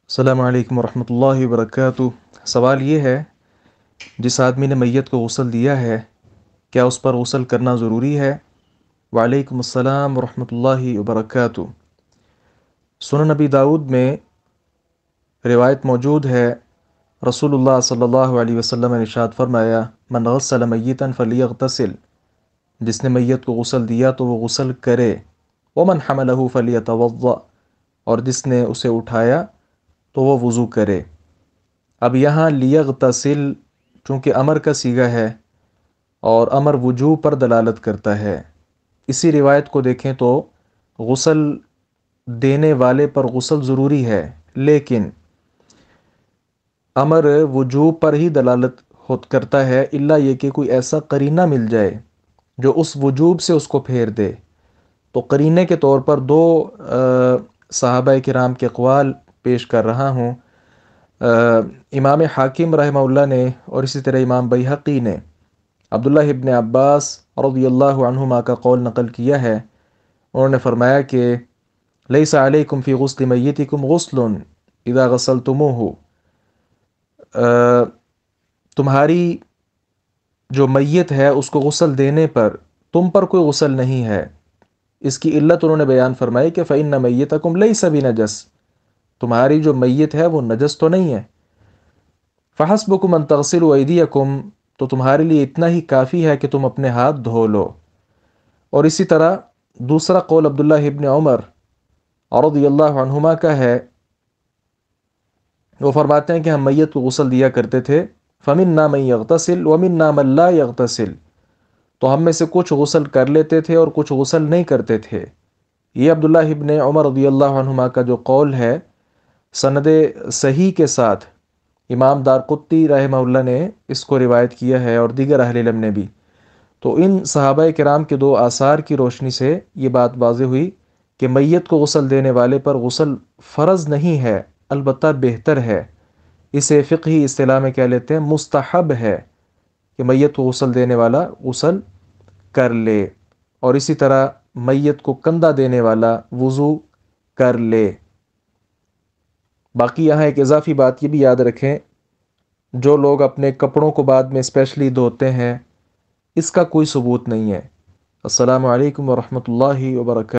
السلام علیکم ورحمۃ اللہ وبرکاتہ۔ سوال یہ ہے، جس آدمی نے میت کو غسل دیا ہے کیا اس پر غسل کرنا ضروری ہے؟ وعلیکم السلام ورحمۃ اللہ وبرکاتہ۔ سنن نبی داؤد میں روایت موجود ہے، رسول اللہ صلی اللہ علیہ وسلم نے ارشاد فرمایا، من غسل میتا فلیغتسل، جس نے میت کو غسل دیا تو وہ غسل کرے، ومن حملہ فلیتوضأ، اور جس نے اسے اٹھایا تو وہ وضو کرے۔ اب یہاں لیغتسل چونکہ امر کا صیغہ ہے اور امر وجوب پر دلالت کرتا ہے، اسی روایت کو دیکھیں تو غسل دینے والے پر غسل ضروری ہے، لیکن امر وجوب پر ہی دلالت کرتا ہے، الا یہ کہ کوئی ایسا قرینہ مل جائے جو اس وجوب سے اس کو پھیر دے۔ تو قرینے کے طور پر دو صحابہ کرام کے اقوال پیش کر رہا ہوں۔ امام حاکم رحمہ اللہ نے اور اسی طرح امام بیہقی نے عبداللہ ابن عباس رضی اللہ عنہما کا قول نقل کیا ہے، انہوں نے فرمایا کہ لیس علیکم فی غسل میتکم غسل اذا غسلتموہ، تمہاری جو میت ہے اس کو غسل دینے پر تم پر کوئی غسل نہیں ہے۔ اس کی علت انہوں نے بیان فرمائی کہ فإن میتکم لیس بنجس، تمہاری جو میت ہے وہ نجس تو نہیں ہے۔ فحسبکم ان تغسلوا ایدیکم، تو تمہارے لیے اتنا ہی کافی ہے کہ تم اپنے ہاتھ دھو لو۔ اور اسی طرح دوسرا قول عبداللہ ابن عمر رضی اللہ عنہما کا ہے، وہ فرماتے ہیں کہ ہم میت کو غسل دیا کرتے تھے، فمنا من یغتسل ومنا من لا یغتسل، تو ہم میں سے کچھ غسل کر لیتے تھے اور کچھ غسل نہیں کرتے تھے۔ یہ عبداللہ ابن عمر رضی اللہ عنہما کا جو قول ہے، سند صحیح کے ساتھ امام دارقطنی رحمہ اللہ نے اس کو روایت کیا ہے اور دیگر اہل علم نے بھی۔ تو ان صحابہ کرام کے دو آثار کی روشنی سے یہ بات واضح ہوئی کہ میت کو غسل دینے والے پر غسل فرض نہیں ہے، البتہ بہتر ہے، اسے فقہی اصطلاح میں کہہ لیتے ہیں مستحب ہے کہ میت کو غسل دینے والا غسل کر لے، اور اسی طرح میت کو کندھا دینے والا وضو کر لے۔ باقی یہاں ایک اضافی بات یہ بھی یاد رکھیں، جو لوگ اپنے کپڑوں کو بعد میں اسپیشلی دھوتے ہیں، اس کا کوئی ثبوت نہیں ہے۔ السلام علیکم ورحمۃ اللہ وبرکاتہ۔